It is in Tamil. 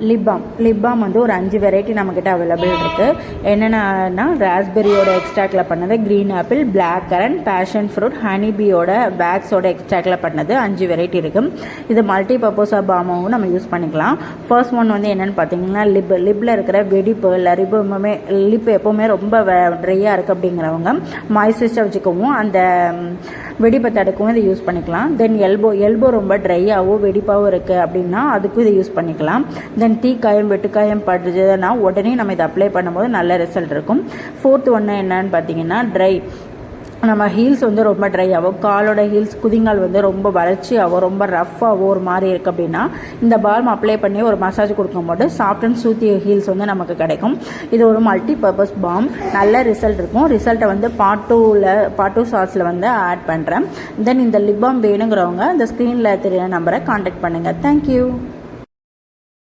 லிப் பாம் வந்து ஒரு 5 வெரைட்டி நம்மக்கிட்ட அவைலபிள் இருக்குது. என்னென்னா ராஸ்பெரியோட எக்ஸ்ட்ராக்டில் பண்ணது, green apple, black currant, passion fruit, ஹனிபியோட வேக்ஸோட எக்ஸ்ட்ராக்டில் பண்ணது 5 வெரைட்டி இருக்குது. இது மல்டி பர்பஸாக பாமாவும் நம்ம யூஸ் பண்ணிக்கலாம். ஃபர்ஸ்ட் ஒன் வந்து என்னென்னு பார்த்தீங்கன்னா லிப்பில் இருக்கிற வெடிப்பு இல்லை லிப் எப்போவுமே ரொம்ப ட்ரையாக இருக்குது அப்படிங்கிறவங்க மாய்ஸ்சரைஸாக வச்சுக்கவும் அந்த வெடிப்பை தடுக்கவும் இதை யூஸ் பண்ணிக்கலாம். தென் எல்போ ரொம்ப ட்ரையாகவும் வெடிப்பாகவும் இருக்குது அப்படின்னா அதுக்கும் இதை யூஸ் பண்ணிக்கலாம். தென் தீக்காயம் வெட்டுக்காயம் படுறதுன்னா உடனே நம்ம இதை அப்ளை பண்ணும்போது நல்ல ரிசல்ட் இருக்கும். ஃபோர்த் ஒன்று என்னன்னு பார்த்தீங்கன்னா நம்ம ஹீல்ஸ் வந்து ரொம்ப ட்ரை ஆகும், காலோட ஹீல்ஸ் குதிங்கால் வந்து ரொம்ப வறட்சியாகவும் ரொம்ப ரஃப்பாகவும் ஒரு மாதிரி இருக்குது அப்படின்னா இந்த பால்ம் அப்ளை பண்ணி ஒரு மசாஜ் கொடுக்கும்போது சாஃப்ட் அண்ட் சூத்தி ஹீல்ஸ் வந்து நமக்கு கிடைக்கும். இது ஒரு மல்டி பர்பஸ் பாம், நல்ல ரிசல்ட் இருக்கும். ரிசல்ட்டை வந்து பார்ட் 2 ஷார்ட்ஸில் வந்து ஆட் பண்ணுறேன். தென் இந்த லிப் பாம் வேணுங்கிறவங்க இந்த ஸ்க்ரீனில் தெரிய நம்பரை கான்டாக்ட் பண்ணுங்கள். தேங்க்யூ.